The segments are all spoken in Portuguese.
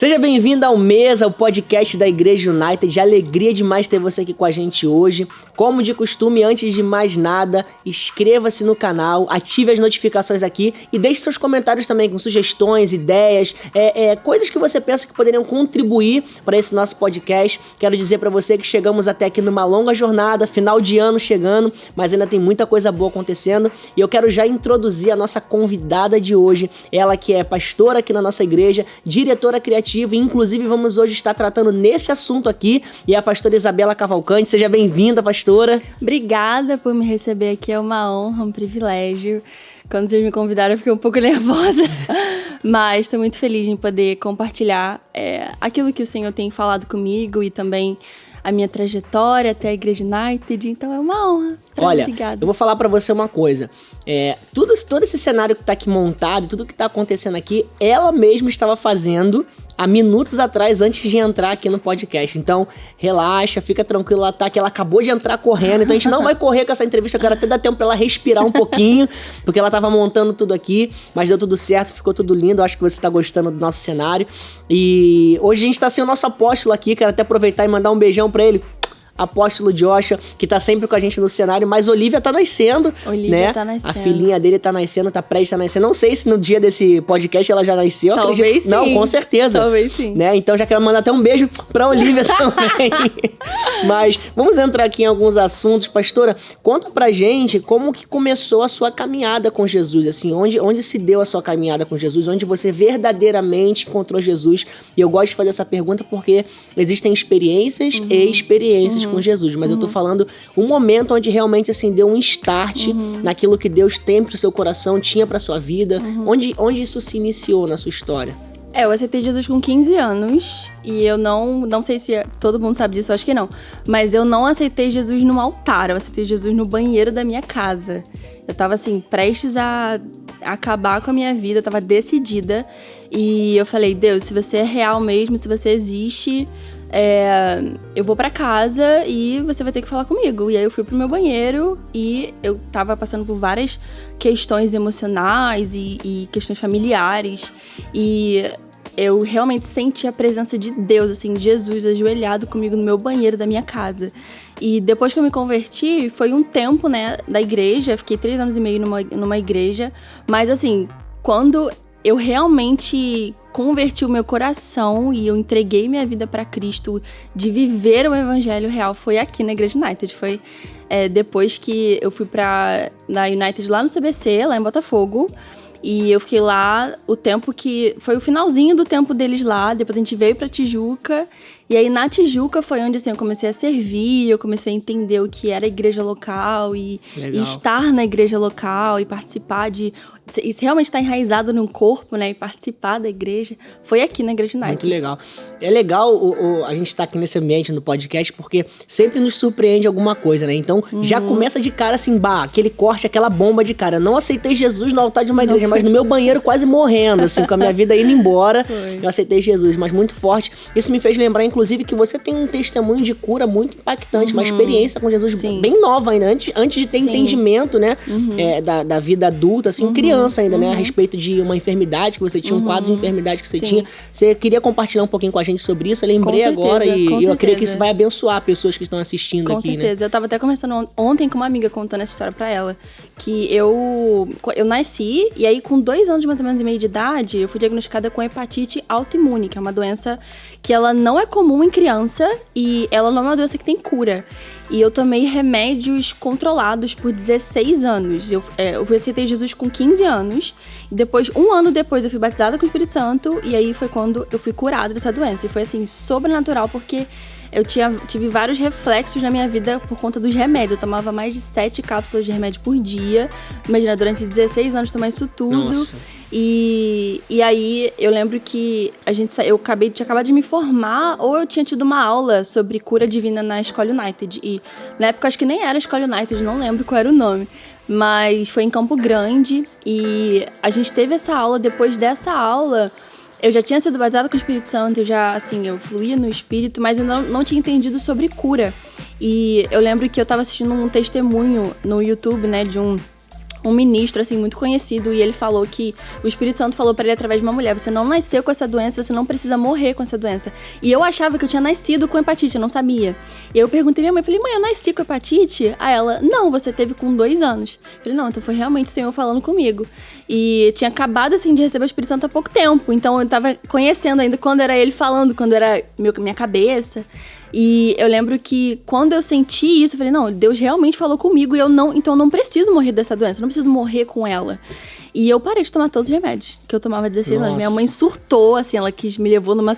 Seja bem-vindo ao Mesa, o podcast da Igreja United. Alegria demais ter você aqui com a gente hoje. Como de costume, antes de mais nada, inscreva-se no canal, ative as notificações aqui e deixe seus comentários também com sugestões, ideias, coisas que você pensa que poderiam contribuir para esse nosso podcast. Quero dizer para você que chegamos até aqui numa longa jornada, final de ano chegando, mas ainda tem muita coisa boa acontecendo. E eu quero já introduzir a nossa convidada de hoje, ela que é pastora aqui na nossa igreja, diretora criativa, e inclusive vamos hoje estar tratando nesse assunto aqui, e é a pastora Isabela Cavalcante. Seja bem-vinda, pastora. Obrigada por me receber aqui, é uma honra, um privilégio. Quando vocês me convidaram eu fiquei um pouco nervosa, mas estou muito feliz em poder compartilhar aquilo que o Senhor tem falado comigo e também a minha trajetória até a Igreja United, então é uma honra. Olha, Obrigada. Eu vou falar pra você uma coisa, todo esse cenário que tá aqui montado, tudo que tá acontecendo aqui, ela mesma estava fazendo há minutos atrás, antes de entrar aqui no podcast. Então, relaxa, fica tranquilo, ela tá aqui, ela acabou de entrar correndo, então a gente não vai correr com essa entrevista, eu quero até dar tempo pra ela respirar um pouquinho, porque ela tava montando tudo aqui, mas deu tudo certo, ficou tudo lindo, eu acho que você tá gostando do nosso cenário. E hoje a gente tá sem o nosso apóstolo aqui, quero até aproveitar e mandar um beijão pra ele, apóstolo Joshua, que tá sempre com a gente no cenário, mas Olivia tá nascendo, né? Tá nascendo. A filhinha dele tá nascendo, tá prestes a nascer. Não sei se no dia desse podcast ela já nasceu. Talvez acredito. sim. Não, com certeza. Talvez sim. Né? Então já quero mandar até um beijo pra Olivia também. Mas vamos entrar aqui em alguns assuntos. Pastora, conta pra gente como que começou a sua caminhada com Jesus, assim, onde se deu a sua caminhada com Jesus, onde você verdadeiramente encontrou Jesus. E eu gosto de fazer essa pergunta porque existem experiências e experiências com Jesus, mas eu tô falando um momento onde realmente assim deu um start naquilo que Deus tem pro seu coração, tinha pra sua vida, onde isso se iniciou na sua história? Eu aceitei Jesus com 15 anos e eu não sei se todo mundo sabe disso, eu acho que não, mas eu não aceitei Jesus no altar, eu aceitei Jesus no banheiro da minha casa. Eu tava assim, prestes a acabar com a minha vida, eu tava decidida e eu falei, Deus, se você é real mesmo, se você existe, eu vou pra casa e você vai ter que falar comigo. E aí eu fui pro meu banheiro e eu tava passando por várias questões emocionais e questões familiares. E eu realmente senti a presença de Deus, assim, de Jesus ajoelhado comigo no meu banheiro da minha casa. E depois que eu me converti, foi um tempo, né, da igreja. Fiquei 3 anos e meio numa igreja. Mas assim, quando eu realmente converti o meu coração e eu entreguei minha vida para Cristo, de viver o evangelho real, foi aqui na Igreja United. Foi depois que eu fui na United lá no CBC, lá em Botafogo, e eu fiquei lá o tempo que... Foi o finalzinho do tempo deles lá, depois a gente veio pra Tijuca, e aí na Tijuca foi onde assim, eu comecei a servir, eu comecei a entender o que era a igreja local e estar na igreja local e participar de... E realmente estar enraizado no corpo, né, e participar da igreja, foi aqui na Igreja United. Muito legal. É legal a gente estar aqui nesse ambiente no podcast, porque sempre nos surpreende alguma coisa, né? Então, já começa de cara assim, aquele corte, aquela bomba de cara. Eu não aceitei Jesus no altar de uma igreja, mas no meu banheiro quase morrendo, assim, com a minha vida indo embora, eu aceitei Jesus, mas muito forte. Isso me fez lembrar, inclusive, que você tem um testemunho de cura muito impactante, uma experiência com Jesus bem nova ainda, antes de ter entendimento, né, da vida adulta, assim, criança ainda, né, a respeito de uma enfermidade que você tinha, um quadro de enfermidade que você tinha. Você queria compartilhar um pouquinho com a gente sobre isso? Eu lembrei agora e eu creio que isso vai abençoar pessoas que estão assistindo aqui, né? Com certeza. Eu tava até conversando ontem com uma amiga contando essa história pra ela, que eu nasci e aí com 2 anos mais ou menos e meio de idade, eu fui diagnosticada com hepatite autoimune, que é uma doença que ela não é comum em criança e ela não é uma doença que tem cura. E eu tomei remédios controlados por 16 anos. Eu aceitei Jesus com 15 anos. E depois, 1 ano depois, eu fui batizada com o Espírito Santo. E aí foi quando eu fui curada dessa doença. E foi, assim, sobrenatural, porque eu tive vários reflexos na minha vida por conta dos remédios. Eu tomava mais de 7 cápsulas de remédio por dia. Imagina, durante 16 anos tomar isso tudo. Nossa. E aí eu lembro que eu tinha acabado de me formar, ou eu tinha tido uma aula sobre cura divina na Escola United. E na época acho que nem era Escola United, não lembro qual era o nome. Mas foi em Campo Grande e a gente teve essa aula. Depois dessa aula, eu já tinha sido batizada com o Espírito Santo, eu fluía no Espírito, mas eu não tinha entendido sobre cura. E eu lembro que eu tava assistindo um testemunho no YouTube, né, de um um ministro, assim, muito conhecido, e ele falou que o Espírito Santo falou pra ele através de uma mulher: você não nasceu com essa doença, você não precisa morrer com essa doença. E eu achava que eu tinha nascido com hepatite, eu não sabia. E aí eu perguntei à minha mãe, falei: mãe, eu nasci com hepatite? Aí ela: não, você teve com 2 anos. Eu falei: não, então foi realmente o Senhor falando comigo. E tinha acabado, assim, de receber o Espírito Santo há pouco tempo, então eu tava conhecendo ainda quando era ele falando, quando era minha cabeça. E eu lembro que quando eu senti isso, eu falei: não, Deus realmente falou comigo e então eu não preciso morrer dessa doença, eu não preciso morrer com ela. E eu parei de tomar todos os remédios que eu tomava há 16 anos. Minha mãe surtou, assim, ela me levou numa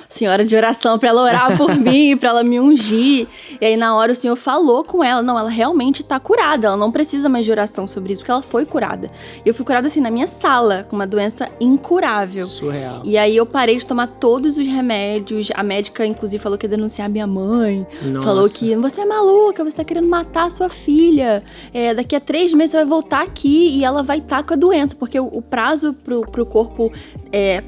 senhora de oração pra ela orar por mim, pra ela me ungir. E aí na hora o Senhor falou com ela: não, ela realmente tá curada, ela não precisa mais de oração sobre isso, porque ela foi curada. E eu fui curada, assim, na minha sala, com uma doença incurável. Surreal. E aí eu parei de tomar todos os remédios. A médica, inclusive, falou que ia denunciar minha mãe. Nossa. Falou que você é maluca, você tá querendo matar a sua filha. Daqui a 3 meses você vai voltar aqui e ela vai estar com a doença, porque o prazo pro corpo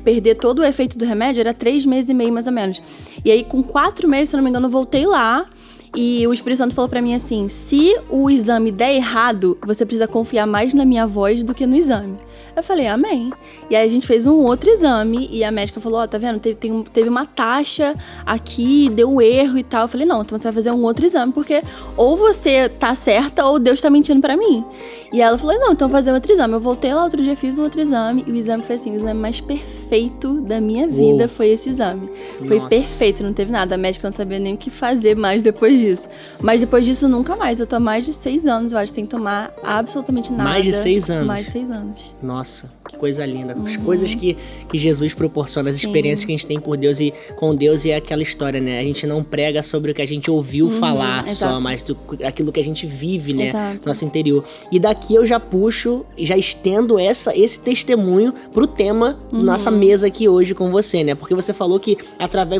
perder todo o efeito do remédio era 3 meses e meio, mais ou menos. E aí, com 4 meses, se eu não me engano, eu voltei lá e o Espírito Santo falou pra mim assim: se o exame der errado, você precisa confiar mais na minha voz do que no exame. Eu falei: amém. E aí a gente fez um outro exame e a médica falou: ó, tá vendo? Teve uma taxa aqui, deu um erro e tal. Eu falei: não, então você vai fazer um outro exame, porque ou você tá certa ou Deus tá mentindo pra mim. E ela falou: não, então vou fazer outro exame. Eu voltei lá outro dia, fiz um outro exame e o exame foi assim, o exame mais perfeito da minha vida. Foi esse exame. Foi perfeito, não teve nada. A médica não sabia nem o que fazer mais depois disso. Mas depois disso, nunca mais. Eu tô há mais de 6 anos, eu acho, sem tomar absolutamente nada. Mais de 6 anos? Mais de 6 anos. Nossa, que coisa linda. As coisas que Jesus proporciona, as experiências que a gente tem por Deus e com Deus, e é aquela história, né? A gente não prega sobre o que a gente ouviu falar só, mas aquilo que a gente vive, né? No nosso interior. E daqui eu já puxo e já estendo esse testemunho pro tema da nossa mesa aqui hoje com você, né? Porque você falou que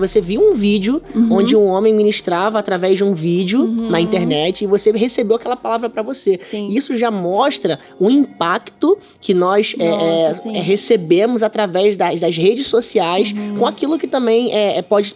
você viu um vídeo onde um homem ministrava através de um vídeo na internet e você recebeu aquela palavra pra você. Sim. Isso já mostra o impacto que nós recebemos através das redes sociais, com aquilo que também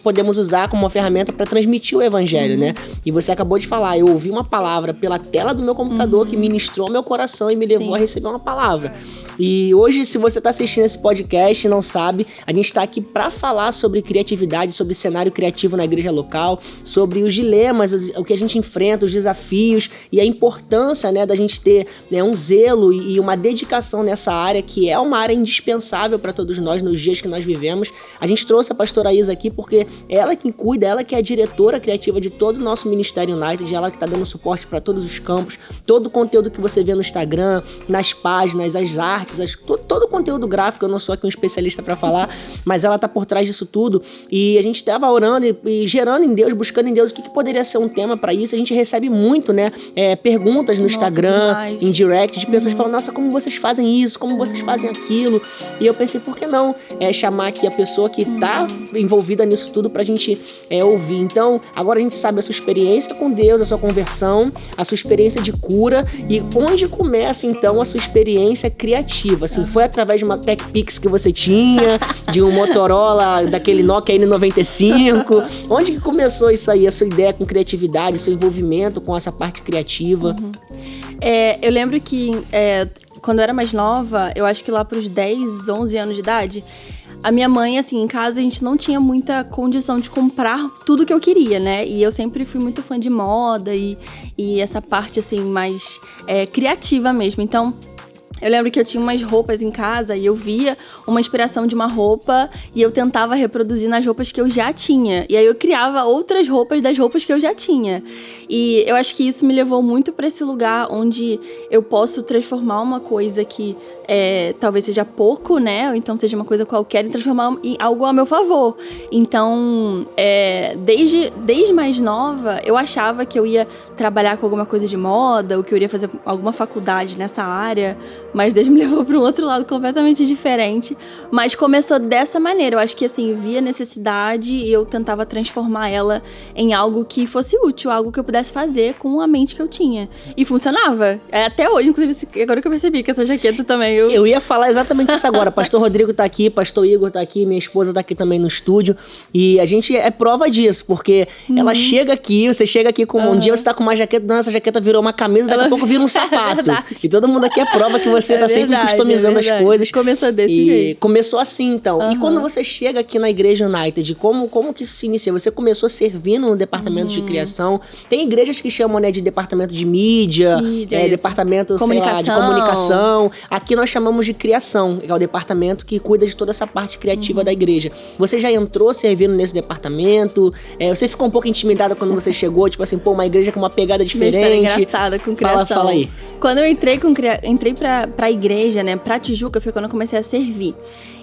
podemos usar como uma ferramenta para transmitir o evangelho, né? E você acabou de falar: eu ouvi uma palavra pela tela do meu computador que ministrou meu coração e me levou a receber uma palavra. E hoje, se você está assistindo esse podcast e não sabe, a gente está aqui para falar sobre criatividade, sobre cenário criativo na igreja local, sobre os dilemas, o que a gente enfrenta, os desafios e a importância, né, da gente ter, né, um zelo e uma dedicação nessa área, que é uma área indispensável para todos nós nos dias que nós vivemos. A gente trouxe a pastora Isa aqui porque ela que cuida, ela que é a diretora criativa de todo o nosso Ministério United, ela que está dando suporte para todos os campos, todo o conteúdo que você vê no Instagram, nas páginas, as artes, todo o conteúdo gráfico. Eu não sou aqui um especialista para falar, mas ela tá por trás disso tudo. E a gente estava orando e gerando em Deus, buscando em Deus o que poderia ser um tema para isso. A gente recebe muito, né, perguntas no Instagram, em direct, de pessoas falando: nossa, como vocês fazem isso, como vocês fazem aquilo. E eu pensei, por que não chamar aqui a pessoa que tá envolvida nisso tudo pra gente ouvir. Então, agora a gente sabe a sua experiência com Deus, a sua conversão, a sua experiência de cura, e onde começa então a sua experiência criativa. Assim, foi através de uma TechPix que você tinha, de um Motorola, daquele Nokia N95. Onde que começou isso aí, a sua ideia com criatividade, seu envolvimento com essa parte criativa? Eu lembro que quando eu era mais nova, eu acho que lá pros 10, 11 anos de idade, a minha mãe, assim, em casa a gente não tinha muita condição de comprar tudo que eu queria, né? E eu sempre fui muito fã de moda e essa parte, assim, mais criativa mesmo. Então, eu lembro que eu tinha umas roupas em casa e eu via uma inspiração de uma roupa e eu tentava reproduzir nas roupas que eu já tinha. E aí eu criava outras roupas das roupas que eu já tinha. E eu acho que isso me levou muito para esse lugar onde eu posso transformar uma coisa que talvez seja pouco, né? Ou então seja uma coisa qualquer, e transformar em algo a meu favor. Então, desde mais nova, eu achava que eu ia trabalhar com alguma coisa de moda, ou que eu iria fazer alguma faculdade nessa área. Mas Deus me levou para um outro lado completamente diferente. Mas começou dessa maneira. Eu acho que, assim, via necessidade e eu tentava transformar ela em algo que fosse útil, algo que eu pudesse fazer com a mente que eu tinha. E funcionava. Até hoje, inclusive, agora que eu percebi que essa jaqueta também Eu ia falar exatamente isso agora. Pastor Rodrigo tá aqui, pastor Igor tá aqui, minha esposa tá aqui também no estúdio. E a gente é prova disso, porque ela chega aqui, você chega aqui com um dia você tá com uma jaqueta, essa jaqueta virou uma camisa, daqui a pouco vira um sapato. E todo mundo aqui é prova que você tá sempre customizando as coisas. Começou desse jeito. Começou assim, então. E quando você chega aqui na Igreja United, como que isso se inicia? Você começou servindo no departamento de criação. Tem igrejas que chamam, né, de departamento de mídia departamento, sei lá, de comunicação. Aqui nós chamamos de criação, que é o departamento que cuida de toda essa parte criativa da igreja. Você já entrou servindo nesse departamento? Você ficou um pouco intimidada quando você chegou? Tipo assim, uma igreja com uma pegada diferente. Uma história engraçada com criação. Fala aí. Quando eu entrei pra igreja, né, pra Tijuca, foi quando eu comecei a servir.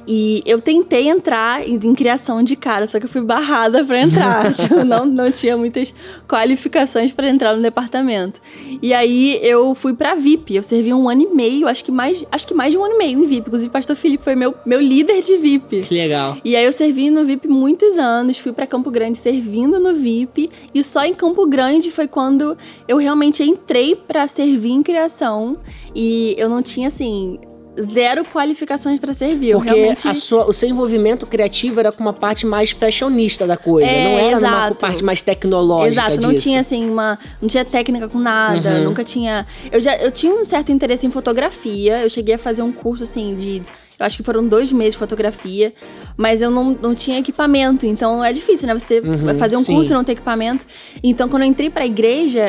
E eu tentei entrar em criação de cara, só que eu fui barrada pra entrar. Tipo, não tinha muitas qualificações pra entrar no departamento. E aí eu fui pra VIP, eu servi 1 ano e meio, acho que mais de 1 ano e meio em VIP. Inclusive o pastor Felipe foi meu líder de VIP. Que legal. E aí eu servi no VIP muitos anos, fui pra Campo Grande servindo no VIP. E só em Campo Grande foi quando eu realmente entrei pra servir em criação. E eu não tinha, assim, 0 qualificações pra servir. Porque realmente... o seu envolvimento criativo era com uma parte mais fashionista da coisa, não era numa parte mais tecnológica disso. Não tinha assim não tinha técnica com nada, nunca tinha... Eu tinha um certo interesse em fotografia, eu cheguei a fazer um curso assim eu acho que foram 2 meses de fotografia, mas eu não tinha equipamento, então é difícil, né? Você fazer um curso e não ter equipamento. Então, quando eu entrei pra igreja,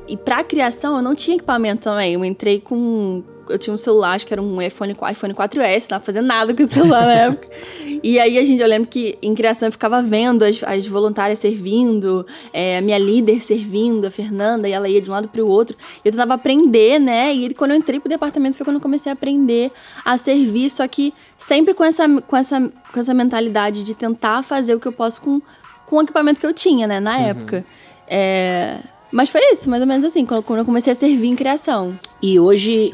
e pra criação, eu não tinha equipamento também. Eu tinha um celular, acho que era um iPhone 4S, não tava fazendo nada com o celular na época. E aí, eu lembro que em criação eu ficava vendo as voluntárias servindo, a minha líder servindo, a Fernanda, e ela ia de um lado pro outro. Eu tentava aprender, né? E quando eu entrei pro departamento foi quando eu comecei a aprender a servir, só que sempre com essa mentalidade de tentar fazer o que eu posso com o equipamento que eu tinha, né, na época. Mas foi isso, mais ou menos assim, quando eu comecei a servir em criação. E hoje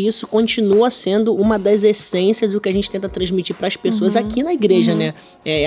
isso continua sendo uma das essências do que a gente tenta transmitir para as pessoas aqui na igreja, né?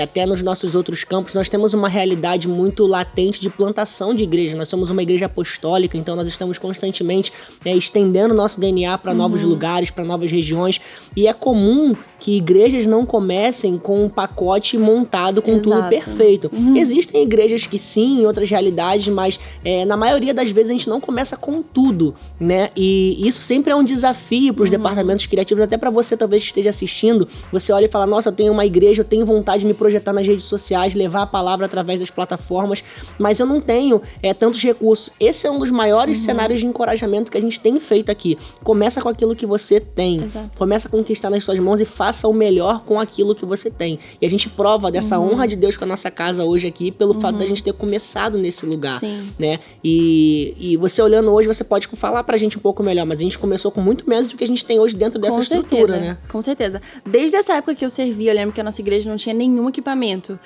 Até nos nossos outros campos, nós temos uma realidade muito latente de plantação de igreja. Nós somos uma igreja apostólica, então nós estamos constantemente estendendo nosso DNA para novos lugares, para novas regiões. E é comum que igrejas não comecem com um pacote montado com tudo perfeito. Existem igrejas que sim, em outras realidades, mas na maioria das vezes a gente não começa com tudo, né? E isso sempre é um desafio para os departamentos criativos, até para você talvez que esteja assistindo, você olha e fala, nossa, eu tenho uma igreja, eu tenho vontade de me projetar nas redes sociais, levar a palavra através das plataformas, mas eu não tenho tantos recursos. Esse é um dos maiores cenários de encorajamento que a gente tem feito aqui. Começa com aquilo que você tem. Exato. Começa com o que está nas suas mãos e faça o melhor com aquilo que você tem. E a gente prova dessa honra de Deus com a nossa casa hoje aqui, pelo fato da gente ter começado nesse lugar, né? E você olhando hoje, você pode falar pra gente um pouco melhor, mas a gente começou com muito menos do que a gente tem hoje dentro dessa estrutura, né? Com certeza. Desde essa época que eu servi, eu lembro que a nossa igreja não tinha nenhum equipamento.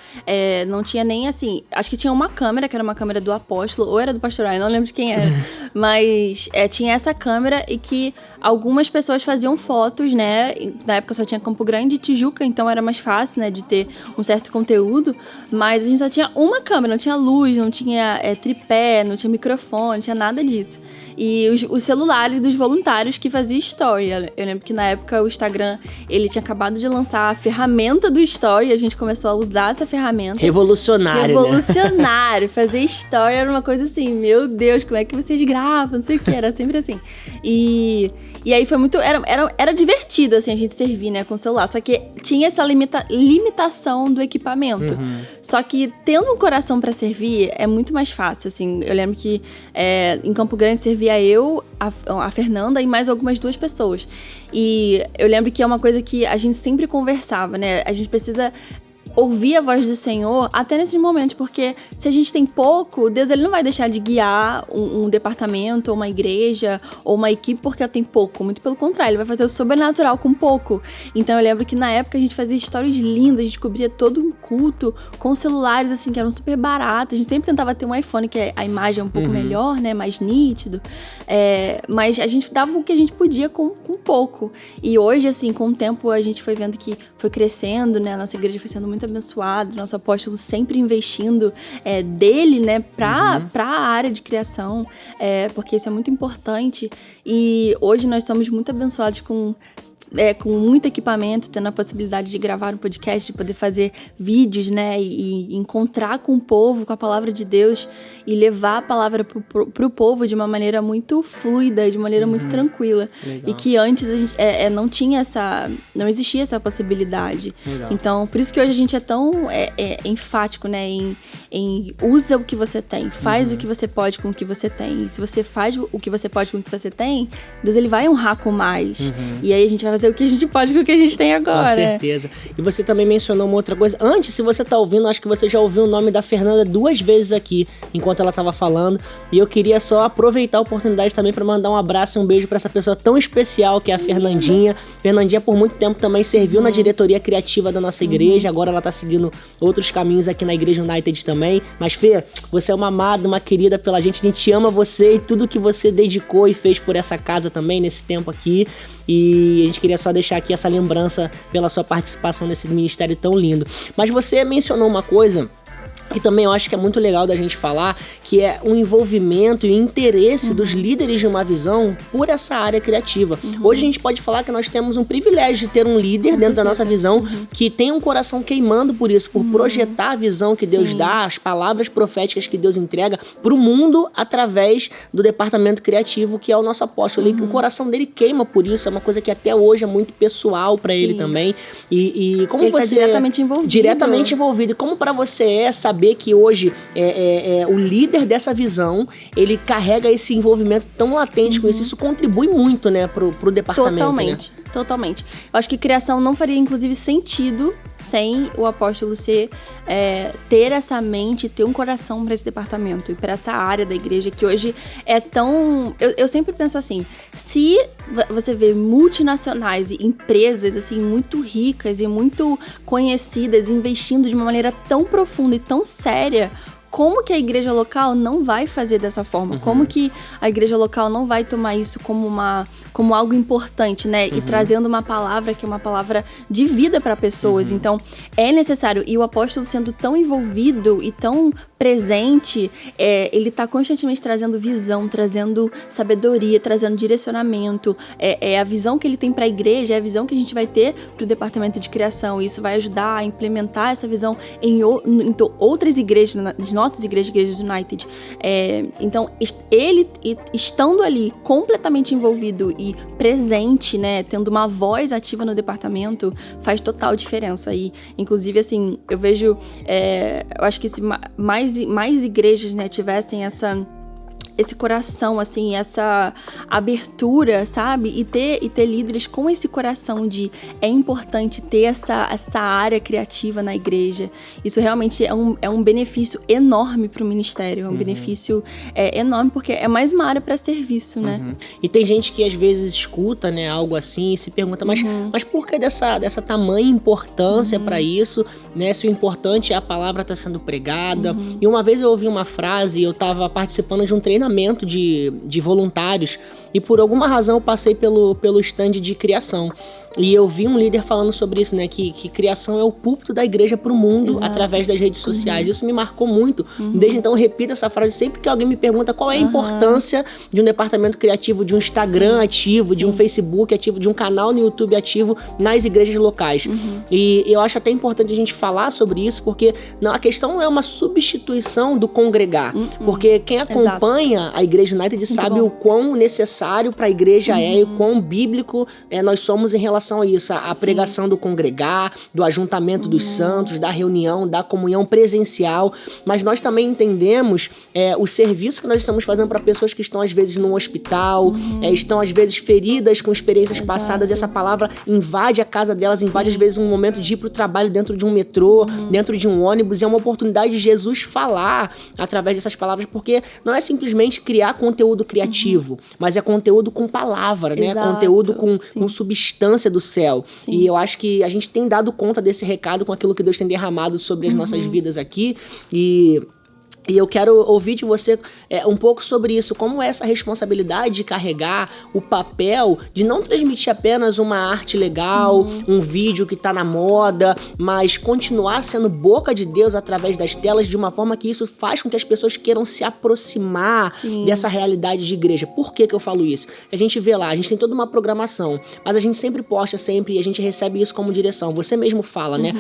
Não tinha nem, assim... Acho que tinha uma câmera, que era uma câmera do apóstolo, ou era do pastor Ryan, não lembro de quem era. Mas tinha essa câmera e que algumas pessoas faziam fotos, né? Na época só tinha Campo Grande e Tijuca, então era mais fácil, né? De ter um certo conteúdo. Mas a gente só tinha uma câmera, não tinha luz, não tinha tripé, não tinha microfone, não tinha nada disso. E os celulares dos voluntários que faziam story. Eu lembro que na época o Instagram, ele tinha acabado de lançar a ferramenta do story, e a gente começou a usar essa ferramenta. Revolucionário, né? Fazer story era uma coisa assim, meu Deus, como é que vocês gravam? Não sei o que, era sempre assim. E aí foi muito... Era divertido, assim, a gente servir, né, com o celular. Só que tinha essa limitação do equipamento. Só que tendo um coração pra servir, é muito mais fácil, assim. Eu lembro que em Campo Grande servia eu, a Fernanda e mais algumas 2 pessoas. E eu lembro que é uma coisa que a gente sempre conversava, né? A gente precisa ouvir a voz do Senhor até nesses momentos, porque se a gente tem pouco, Deus ele não vai deixar de guiar um departamento, ou uma igreja, ou uma equipe porque ela tem pouco, muito pelo contrário, ele vai fazer o sobrenatural com pouco. Então eu lembro que na época a gente fazia histórias lindas, a gente cobria todo um culto com celulares assim, que eram super baratos, a gente sempre tentava ter um iPhone que a imagem é um pouco melhor, né, mais nítido, mas a gente dava o que a gente podia com pouco. E hoje, assim, com o tempo a gente foi vendo que foi crescendo, né, a nossa igreja foi sendo muito abençoado, nosso apóstolo sempre investindo dele, né, pra a área de criação, porque isso é muito importante. E hoje nós somos muito abençoados com muito equipamento, tendo a possibilidade de gravar um podcast, de poder fazer vídeos, né, e encontrar com o povo, com a palavra de Deus, e levar a palavra pro povo de uma maneira muito fluida, de maneira muito tranquila. Legal. E que antes a gente não existia essa possibilidade. Legal. Então, por isso que hoje a gente é tão enfático, né, em usa o que você tem, faz o que você pode com o que você tem. E se você faz o que você pode com o que você tem, Deus ele vai honrar com mais. E aí a gente vai fazer o que a gente pode com o que a gente tem agora. Com certeza. E você também mencionou uma outra coisa. Antes, se você tá ouvindo, acho que você já ouviu o nome da Fernanda 2 vezes aqui, enquanto ela tava falando. E eu queria só aproveitar a oportunidade também para mandar um abraço e um beijo para essa pessoa tão especial que é a Fernandinha. Fernandinha, por muito tempo, também serviu na diretoria criativa da nossa igreja. Agora ela tá seguindo outros caminhos aqui na Igreja United também. Mas, Fê, você é uma amada, uma querida pela gente. A gente ama você e tudo que você dedicou e fez por essa casa também, nesse tempo aqui. E a gente queria só deixar aqui essa lembrança pela sua participação nesse ministério tão lindo. Mas você mencionou uma coisa que também eu acho que é muito legal da gente falar, que é o envolvimento e o interesse dos líderes de uma visão por essa área criativa. Hoje a gente pode falar que nós temos um privilégio de ter um líder dentro da nossa visão que tem um coração queimando por isso, por projetar a visão que Deus dá, as palavras proféticas que Deus entrega para o mundo através do departamento criativo, que é o nosso apóstolo. O coração dele queima por isso, é uma coisa que até hoje é muito pessoal para ele também. E como ele você... tá diretamente envolvido. E como para você saber que hoje o líder dessa visão, ele carrega esse envolvimento tão latente com isso. Isso contribui muito, né, pro departamento. Totalmente. Eu acho que criação não faria, inclusive, sentido sem o apóstolo ter essa mente, ter um coração para esse departamento e para essa área da igreja que hoje é tão... Eu sempre penso assim, se você vê multinacionais e empresas, assim, muito ricas e muito conhecidas, investindo de uma maneira tão profunda e tão séria, como que a igreja local não vai fazer dessa forma? Como que a igreja local não vai tomar isso como algo importante, né? E trazendo uma palavra que é uma palavra de vida para pessoas. Então, é necessário. E o apóstolo sendo tão envolvido e tão presente, ele tá constantemente trazendo visão, trazendo sabedoria, trazendo direcionamento. A visão que ele tem para a igreja, é a visão que a gente vai ter pro departamento de criação. E isso vai ajudar a implementar essa visão em outras igrejas, nas nossas igrejas United. Então, ele estando ali completamente envolvido e presente, né, tendo uma voz ativa no departamento, faz total diferença. E, inclusive, assim, eu vejo, eu acho que se mais igrejas, né, tivessem esse coração, assim, essa abertura, sabe? E ter líderes com esse coração de é importante ter essa área criativa na igreja. Isso realmente é um benefício enorme para o ministério. É um benefício enorme, porque é mais uma área para serviço, né? E tem gente que às vezes escuta, né, algo assim e se pergunta, mas por que dessa tamanha importância para isso, né? Se o importante é a palavra tá sendo pregada. E uma vez eu ouvi uma frase, eu tava participando de um treinamento de voluntários e por alguma razão eu passei pelo stand de criação. E eu vi um líder falando sobre isso, né? Que criação é o púlpito da igreja pro mundo através das redes sociais. Isso me marcou muito. Desde então eu repito essa frase sempre que alguém me pergunta qual é a importância de um departamento criativo, de um Instagram ativo, de um Facebook ativo, de um canal no YouTube ativo nas igrejas locais. E eu acho até importante a gente falar sobre isso, porque a questão não é uma substituição do congregar. Porque quem acompanha a Igreja United sabe o quão necessário para a igreja e o quão bíblico nós somos em relação a isso, a pregação do congregar, do ajuntamento dos santos, da reunião, da comunhão presencial, mas nós também entendemos o serviço que nós estamos fazendo para pessoas que estão às vezes num hospital, estão às vezes feridas com experiências passadas, e essa palavra invade a casa delas, invade às vezes um momento de ir para o trabalho dentro de um metrô, dentro de um ônibus, e é uma oportunidade de Jesus falar através dessas palavras, porque não é simplesmente criar conteúdo criativo, mas é conteúdo com palavra, né? Conteúdo com substância do céu. E eu acho que a gente tem dado conta desse recado com aquilo que Deus tem derramado sobre as nossas vidas aqui. E E eu quero ouvir de você um pouco sobre isso, como é essa responsabilidade de carregar o papel de não transmitir apenas uma arte legal, um vídeo que tá na moda, mas continuar sendo boca de Deus através das telas de uma forma que isso faz com que as pessoas queiram se aproximar dessa realidade de igreja. Por que eu falo isso? A gente vê lá, a gente tem toda uma programação, mas a gente sempre posta, e a gente recebe isso como direção. Você mesmo fala, né?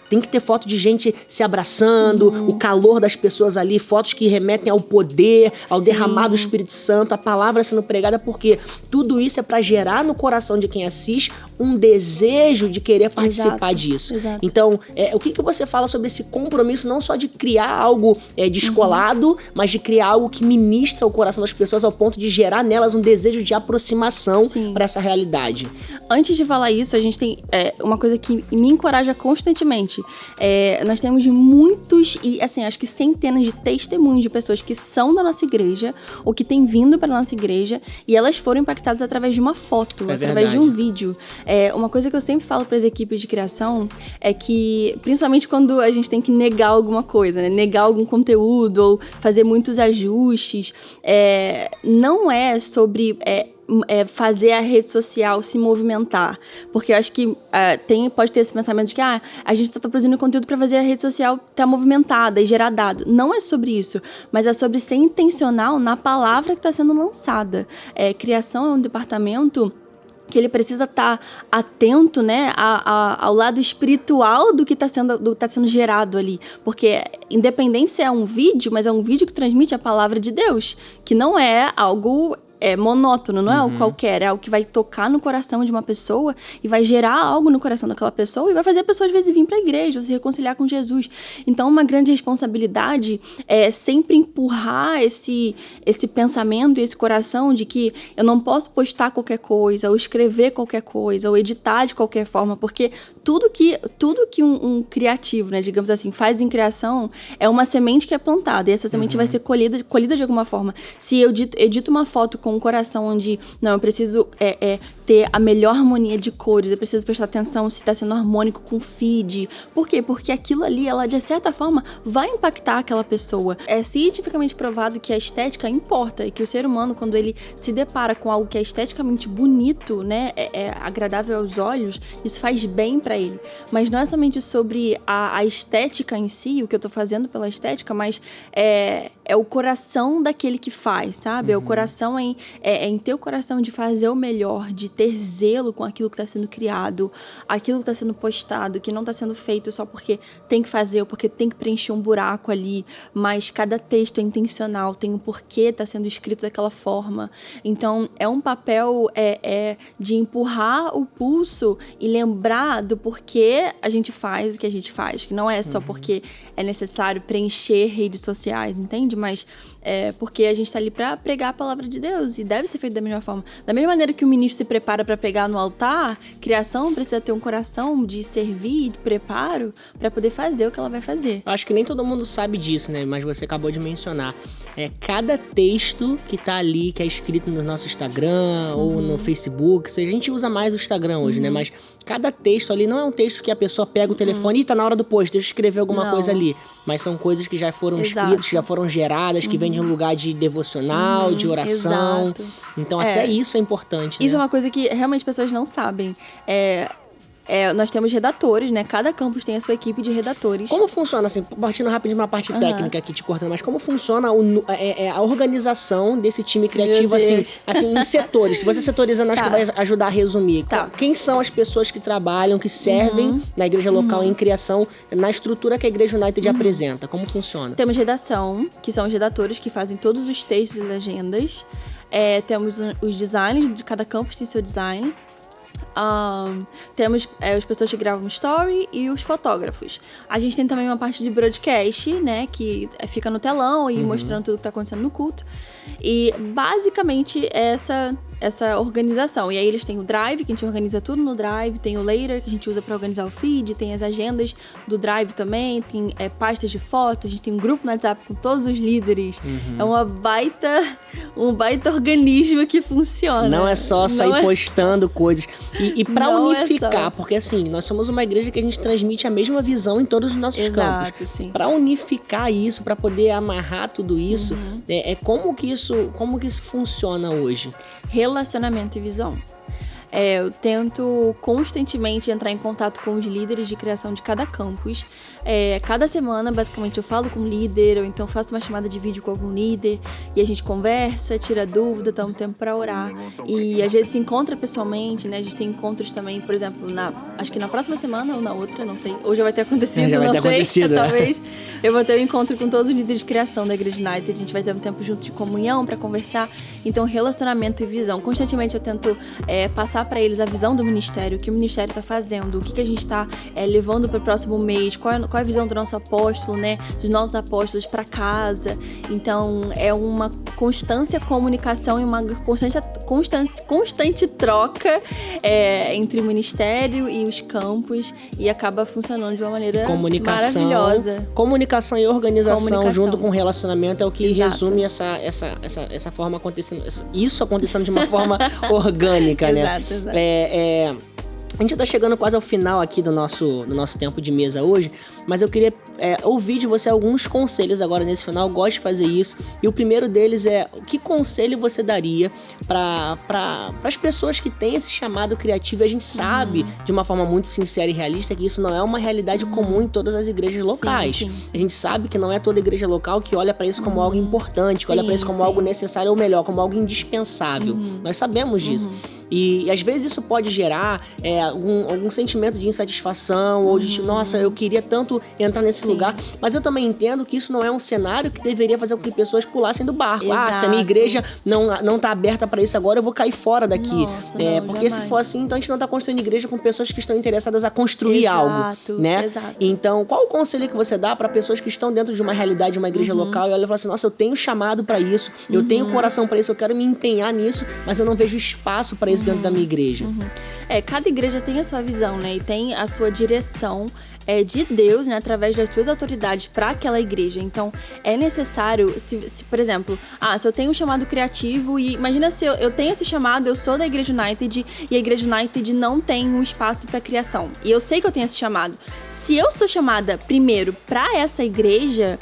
Tem que ter foto de gente se abraçando, o calor das pessoas ali, fotos que remetem ao poder, ao derramar do Espírito Santo, a palavra sendo pregada, porque tudo isso é para gerar no coração de quem assiste um desejo de querer participar disso. Exato. Então, o que você fala sobre esse compromisso, não só de criar algo descolado, mas de criar algo que ministra o coração das pessoas ao ponto de gerar nelas um desejo de aproximação para essa realidade? Antes de falar isso, a gente tem uma coisa que me encoraja constantemente. Nós temos muitos, e assim, acho que centenas de testemunhos de pessoas que são da nossa igreja, ou que têm vindo para nossa igreja, e elas foram impactadas através de uma foto, através de um vídeo. Uma coisa que eu sempre falo para as equipes de criação é que, principalmente quando a gente tem que negar alguma coisa, né? Negar algum conteúdo, ou fazer muitos ajustes, não é sobre... fazer a rede social se movimentar. Porque eu acho que pode ter esse pensamento de que a gente está produzindo conteúdo para fazer a rede social estar movimentada e gerar dado. Não é sobre isso, mas é sobre ser intencional na palavra que está sendo lançada. Criação é um departamento que ele precisa estar atento, né, ao lado espiritual do que está sendo gerado ali. Porque, independente se é um vídeo, mas é um vídeo que transmite a palavra de Deus, que não é algo... monótono, não é algo qualquer, é algo que vai tocar no coração de uma pessoa e vai gerar algo no coração daquela pessoa e vai fazer a pessoa às vezes vir para a igreja ou se reconciliar com Jesus. Então, uma grande responsabilidade é sempre empurrar esse pensamento e esse coração de que eu não posso postar qualquer coisa, ou escrever qualquer coisa, ou editar de qualquer forma, porque tudo que um criativo, né, digamos assim, faz em criação é uma semente que é plantada e essa semente vai ser colhida de alguma forma. Se eu edito uma foto com um coração onde, não, eu preciso ter a melhor harmonia de cores, eu preciso prestar atenção se está sendo harmônico com o feed. Por quê? Porque aquilo ali, ela de certa forma vai impactar aquela pessoa. É cientificamente provado que a estética importa e que o ser humano, quando ele se depara com algo que é esteticamente bonito, né, é agradável aos olhos, isso faz bem pra ele. Mas não é somente sobre a estética em si, o que eu tô fazendo pela estética, mas é o coração daquele que faz, sabe? É o coração em ter o coração de fazer o melhor, de ter zelo com aquilo que está sendo criado, aquilo que está sendo postado, que não está sendo feito só porque tem que fazer ou porque tem que preencher um buraco ali, mas cada texto é intencional, tem um porquê está sendo escrito daquela forma. Então, é um papel de empurrar o pulso e lembrar do porquê a gente faz o que a gente faz, que não é só porque é necessário preencher redes sociais, entende? Mas porque a gente está ali para pregar a palavra de Deus e deve ser feito da mesma forma. Da mesma maneira que o ministro se prepara para pregar no altar, criação precisa ter um coração de servir, de preparo, para poder fazer o que ela vai fazer. Eu acho que nem todo mundo sabe disso, né? Mas você acabou de mencionar. Cada texto que tá ali, que é escrito no nosso Instagram ou no Facebook, a gente usa mais o Instagram hoje, né? Mas cada texto ali não é um texto que a pessoa pega o telefone e tá na hora do post, deixa eu escrever alguma coisa ali. Mas são coisas que já foram escritas, que já foram geradas, que vêm de um lugar de devocional, de oração. Exato. Então até isso é importante, né? Isso é uma coisa que realmente as pessoas não sabem. Nós temos redatores, né? Cada campus tem a sua equipe de redatores. Como funciona, assim, partindo rapidinho de uma parte técnica aqui, te cortando, mas como funciona a organização desse time criativo, assim, em setores? Se você setorizando, acho que vai ajudar a resumir. Tá. Quem são as pessoas que trabalham, que servem na igreja local em criação, na estrutura que a Igreja United apresenta? Como funciona? Temos redação, que são os redatores que fazem todos os textos e legendas. Temos os designers, de cada campus tem seu design. Temos as pessoas que gravam story e os fotógrafos. A gente tem também uma parte de broadcast, né, que fica no telão e mostrando tudo que tá acontecendo no culto. E basicamente essa essa organização. E aí eles têm o Drive, que a gente organiza tudo no Drive, tem o Later, que a gente usa para organizar o feed, tem as agendas do Drive também, tem pastas de fotos, a gente tem um grupo no WhatsApp com todos os líderes. É um baita organismo que funciona. Não é só sair postando coisas. E para unificar, porque assim, nós somos uma igreja que a gente transmite a mesma visão em todos os nossos campos. Para unificar isso, para poder amarrar tudo isso, como que isso funciona hoje? Relacionamento e visão. Eu tento constantemente entrar em contato com os líderes de criação de cada campus. Cada semana, basicamente, eu falo com um líder, ou então faço uma chamada de vídeo com algum líder, e a gente conversa, tira dúvida, dá um tempo pra orar. E às vezes se encontra pessoalmente, né? A gente tem encontros também, por exemplo, acho que na próxima semana ou na outra, não sei. Ou já vai ter acontecido, talvez. Eu vou ter um encontro com todos os líderes de criação da Igreja United, a gente vai ter um tempo junto de comunhão pra conversar. Então, relacionamento e visão. Constantemente eu tento passar para eles a visão do ministério, o que o ministério está fazendo, o que a gente está levando para o próximo mês, qual é a visão do nosso apóstolo, né, dos nossos apóstolos para casa. Então, é uma constância comunicação e uma constante troca entre o ministério e os campos, e acaba funcionando de uma maneira maravilhosa. Comunicação e organização junto com relacionamento é o que resume essa forma acontecendo, isso acontecendo de uma forma orgânica, né? Exato. A gente tá chegando quase ao final aqui do nosso tempo de mesa hoje, mas eu queria ouvir de você alguns conselhos agora nesse final. Eu gosto de fazer isso, e o primeiro deles é: que conselho você daria para as pessoas que têm esse chamado criativo? E a gente sabe, de uma forma muito sincera e realista, que isso não é uma realidade comum em todas as igrejas locais. Sim. A gente sabe que não é toda igreja local que olha para isso como algo importante, que olha para isso como algo necessário, ou melhor, como algo indispensável. Nós sabemos disso. E às vezes isso pode gerar algum sentimento de insatisfação, ou de nossa, eu queria tanto entrar nesse lugar, mas eu também entendo que isso não é um cenário que deveria fazer com que pessoas pulassem do barco. Exato. Se a minha igreja não tá aberta para isso agora, eu vou cair fora daqui. Nossa, não, porque jamais. se for assim, então a gente não tá construindo igreja com pessoas que estão interessadas a construir algo, né? Exato. Então, qual o conselho que você dá para pessoas que estão dentro de uma realidade de uma igreja local e olham e falam assim: nossa, eu tenho chamado para isso, eu tenho coração para isso, eu quero me empenhar nisso, mas eu não vejo espaço para isso dentro da minha igreja. Cada igreja tem a sua visão, né? E tem a sua direção de Deus, né, através das suas autoridades para aquela igreja. Então, é necessário, se por exemplo, se eu tenho um chamado criativo, e imagina se eu tenho esse chamado, eu sou da Igreja United, e a Igreja United não tem um espaço para criação, e eu sei que eu tenho esse chamado. Se eu sou chamada primeiro para essa igreja,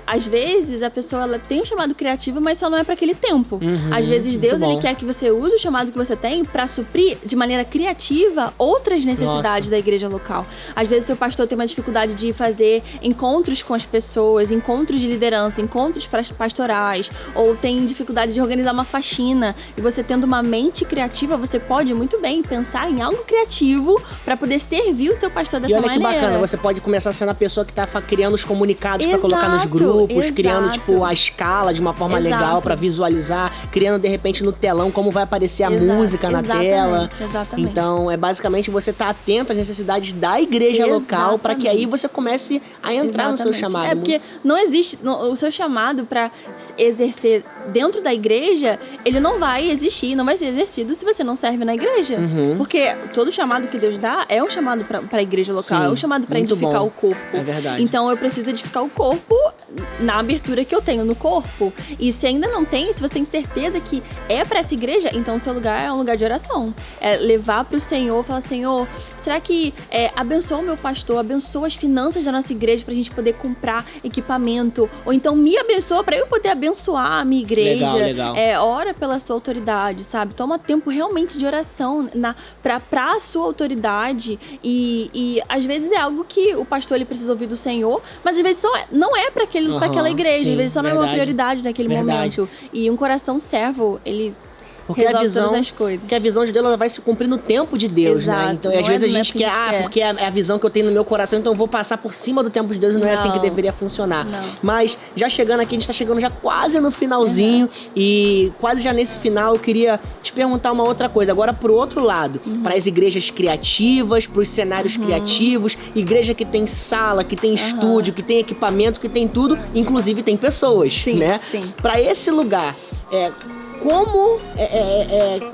às vezes a pessoa ela tem um chamado criativo, mas só não é para aquele tempo. Às vezes Deus ele quer que você use o chamado que você tem para suprir de maneira criativa outras necessidades da igreja local. Às vezes seu pastor tem uma dificuldade de fazer encontros com as pessoas, encontros de liderança, encontros pastorais, ou tem dificuldade de organizar uma faxina, e você tendo uma mente criativa, você pode muito bem pensar em algo criativo para poder servir o seu pastor dessa maneira. E olha que bacana, você pode começar sendo a pessoa que tá criando os comunicados para colocar nos grupos, criando tipo a escala de uma forma legal para visualizar, criando de repente no telão como vai aparecer a música na tela. Exatamente. Então, basicamente você tá atento às necessidades da igreja local, para que aí você comece a entrar no seu chamado. Porque não existe o seu chamado para exercer dentro da igreja, ele não vai existir, não vai ser exercido se você não serve na igreja. Porque todo chamado que Deus dá é um chamado para a igreja local, é um chamado para edificar o corpo. É verdade. Então eu preciso edificar o corpo na abertura que eu tenho no corpo. E se ainda não tem, se você tem certeza que é para essa igreja, então o seu lugar é um lugar de oração. É levar para o Senhor, falar: Senhor, será que abençoa o meu pastor, abençoa as finanças da nossa igreja pra gente poder comprar equipamento, ou então me abençoa pra eu poder abençoar a minha igreja. Legal. Ora pela sua autoridade, sabe? Toma tempo realmente de oração pra sua autoridade, e às vezes é algo que o pastor ele precisa ouvir do Senhor, mas às vezes não é pra aquela igreja, às vezes só não é uma prioridade naquele momento. E um coração servo, ele porque a visão de Deus ela vai se cumprir no tempo de Deus, né? Então, às vezes a gente quer, porque é a visão que eu tenho no meu coração, então eu vou passar por cima do tempo de Deus, e não é assim que deveria funcionar. Mas, já chegando aqui, a gente tá chegando já quase no finalzinho, e quase já nesse final, eu queria te perguntar uma outra coisa. Agora, pro outro lado, para as igrejas criativas, pros cenários criativos, igreja que tem sala, que tem estúdio, que tem equipamento, que tem tudo, inclusive tem pessoas, né? Para esse lugar, como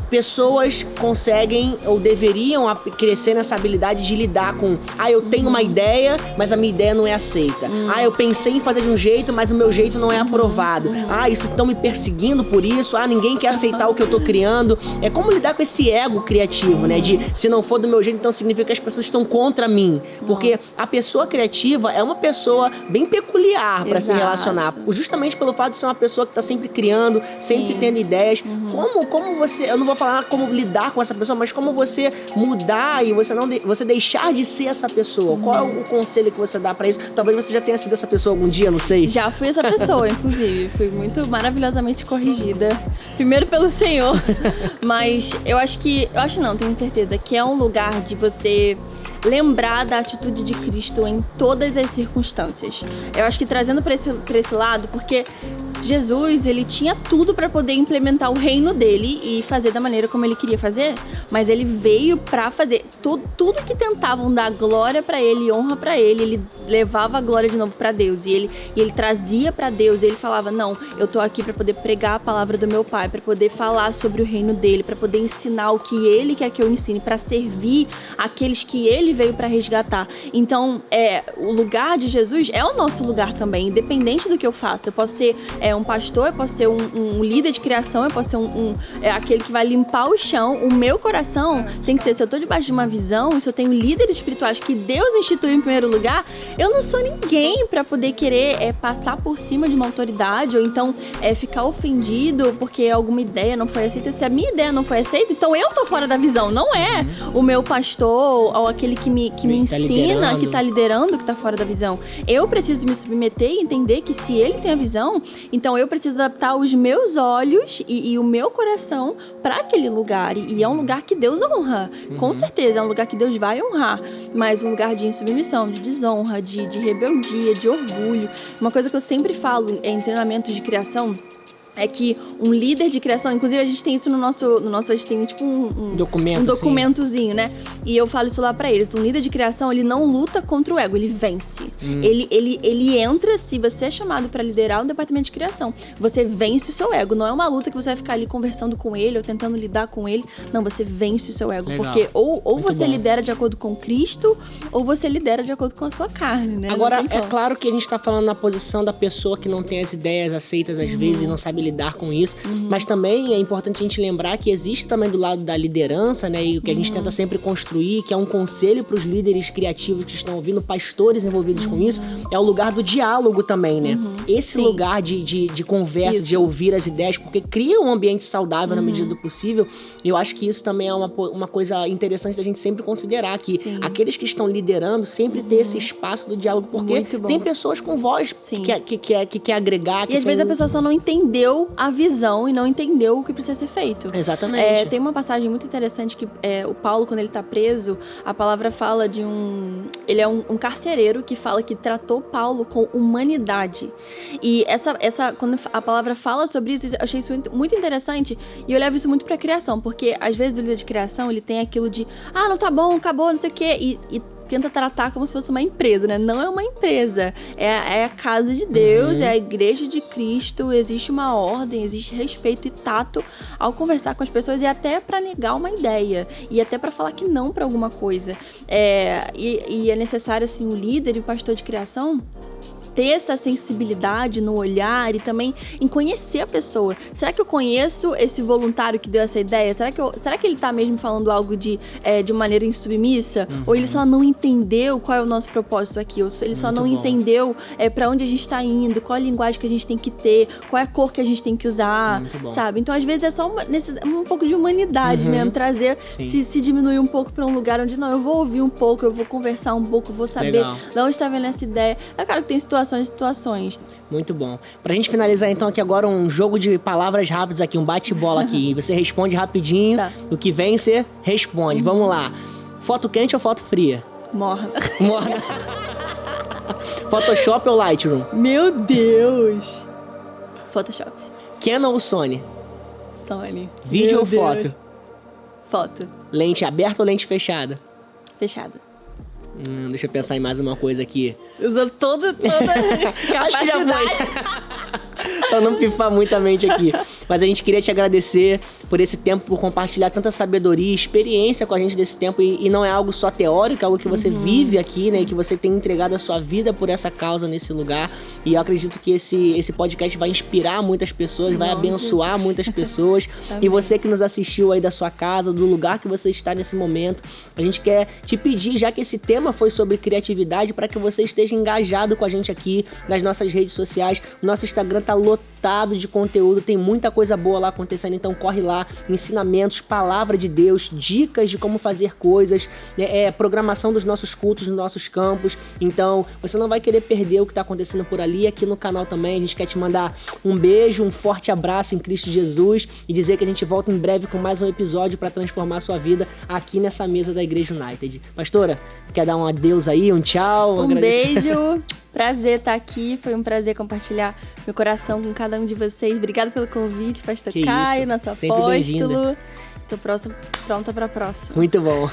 pessoas conseguem ou deveriam crescer nessa habilidade de lidar com eu tenho uma ideia, mas a minha ideia não é aceita. Eu pensei em fazer de um jeito, mas o meu jeito não é aprovado. Isso estão me perseguindo por isso. Ninguém quer aceitar o que eu tô criando. É como lidar com esse ego criativo, né? De se não for do meu jeito, então significa que as pessoas estão contra mim. Porque a pessoa criativa é uma pessoa bem peculiar para se relacionar. Justamente pelo fato de ser uma pessoa que tá sempre criando, sempre tendo ideias. Como você, eu não vou falar como lidar com essa pessoa, mas como você mudar e você deixar de ser essa pessoa. Qual é o conselho que você dá pra isso? Talvez você já tenha sido essa pessoa algum dia, não sei. Já fui essa pessoa, inclusive. Fui muito maravilhosamente corrigida. Primeiro pelo Senhor. Mas tenho certeza que é um lugar de você lembrar da atitude de Cristo em todas as circunstâncias. Eu acho que trazendo pra esse lado, porque Jesus, ele tinha tudo para poder implementar o reino dele e fazer da maneira como ele queria fazer, mas ele veio para fazer tudo que tentavam dar glória para ele e honra para ele levava a glória de novo para Deus e ele trazia para Deus, ele falava: não, eu tô aqui para poder pregar a palavra do meu Pai, para poder falar sobre o reino dele, para poder ensinar o que ele quer que eu ensine, para servir aqueles que ele veio para resgatar. Então, o lugar de Jesus é o nosso lugar também, independente do que eu faça. Eu posso ser um pastor, eu posso ser um líder de criação, eu posso ser aquele que vai limpar o chão. O meu coração tem que ser, se eu tô debaixo de uma visão, se eu tenho líderes espirituais que Deus instituiu em primeiro lugar, eu não sou ninguém para poder querer passar por cima de uma autoridade ou então ficar ofendido porque alguma ideia não foi aceita. Se a minha ideia não foi aceita, então eu tô fora da visão, não é o meu pastor ou aquele que me ensina, que tá liderando, que tá fora da visão. Eu preciso me submeter e entender que se ele tem a visão, então eu preciso adaptar os meus olhos e o meu coração para aquele lugar. E é um lugar que Deus honra. Com certeza, é um lugar que Deus vai honrar. Mas um lugar de insubmissão, de desonra, de rebeldia, de orgulho. Uma coisa que eu sempre falo em treinamentos de criação é que um líder de criação, inclusive a gente tem isso no nosso a gente tem tipo um documentozinho, né? E eu falo isso lá pra eles. Um líder de criação, ele não luta contra o ego, ele vence. Ele entra, se você é chamado pra liderar um departamento de criação, você vence o seu ego. Não é uma luta que você vai ficar ali conversando com ele ou tentando lidar com ele. Não, você vence o seu ego. Legal. Porque ou você lidera de acordo com Cristo, ou você lidera de acordo com a sua carne, né? Agora, é claro que a gente tá falando na posição da pessoa que não tem as ideias aceitas às vezes e não sabe lidar com isso, mas também é importante a gente lembrar que existe também do lado da liderança, né, e o que a gente tenta sempre construir, que é um conselho para os líderes criativos que estão ouvindo, pastores envolvidos com isso, é o lugar do diálogo também, né? Esse lugar de conversa, de ouvir as ideias, porque cria um ambiente saudável na medida do possível, e eu acho que isso também é uma coisa interessante da gente sempre considerar, que aqueles que estão liderando sempre ter esse espaço do diálogo, porque tem pessoas com voz que quer agregar. E às vezes a pessoa só não entendeu a visão e não entendeu o que precisa ser feito. Exatamente. Tem uma passagem muito interessante que o Paulo, quando ele tá preso, a palavra fala de ele é um carcereiro que fala que tratou Paulo com humanidade. E quando a palavra fala sobre isso, eu achei isso muito interessante e eu levo isso muito pra criação, porque às vezes o líder de criação, ele tem aquilo de não tá bom, acabou, não sei o quê, e tenta tratar como se fosse uma empresa, né? Não é uma empresa, é a casa de Deus, é a igreja de Cristo, existe uma ordem, existe respeito e tato ao conversar com as pessoas e até pra negar uma ideia e até pra falar que não pra alguma coisa. E é necessário, assim, o líder e o pastor de criação ter essa sensibilidade no olhar e também em conhecer a pessoa. Será que eu conheço esse voluntário que deu essa ideia? Será que ele tá mesmo falando algo de maneira insubmissa? Ou ele só não entendeu qual é o nosso propósito aqui? Ou ele só não entendeu pra onde a gente tá indo? Qual a linguagem que a gente tem que ter? Qual é a cor que a gente tem que usar? Sabe? Então, às vezes, é só um pouco de humanidade mesmo. Trazer, se diminuir um pouco pra um lugar onde, não, eu vou ouvir um pouco, eu vou conversar um pouco, eu vou saber de onde tá vendo essa ideia. É claro que tem situações. Muito bom. Pra gente finalizar então aqui agora um jogo de palavras rápidas aqui, um bate-bola aqui. Você responde rapidinho, o que vem você responde. Vamos lá. Foto quente ou foto fria? Morna. Photoshop ou Lightroom? Meu Deus. Photoshop. Canon ou Sony? Sony. Vídeo ou foto? Foto. Lente aberta ou lente fechada? Fechada. Deixa eu pensar em mais uma coisa aqui. Usando toda a capacidade. Pra não pifar muito a mente aqui. Mas a gente queria te agradecer por esse tempo, por compartilhar tanta sabedoria e experiência com a gente desse tempo. E não é algo só teórico, é algo que você vive aqui, né? E que você tem entregado a sua vida por essa causa nesse lugar. E eu acredito que esse podcast vai inspirar muitas pessoas, vai abençoar muitas pessoas. E você que nos assistiu aí da sua casa, do lugar que você está nesse momento, a gente quer te pedir, já que esse tema foi sobre criatividade, para que você esteja engajado com a gente aqui nas nossas redes sociais. O nosso Instagram tá lotado de conteúdo, tem muita coisa boa lá acontecendo, então corre lá, ensinamentos, palavra de Deus, dicas de como fazer coisas, né, programação dos nossos cultos, nos nossos campos. Então você não vai querer perder o que tá acontecendo por ali. Aqui no canal também a gente quer te mandar um beijo, um forte abraço em Cristo Jesus e dizer que a gente volta em breve com mais um episódio para transformar a sua vida aqui nessa mesa da Igreja United. Pastora, quer dar um adeus aí, um tchau? Um beijo, prazer estar aqui, foi um prazer compartilhar meu coração com cada um de vocês. Obrigada pelo convite, Pastor Caio, nosso apóstolo. Tô pronta pra próxima. Muito bom.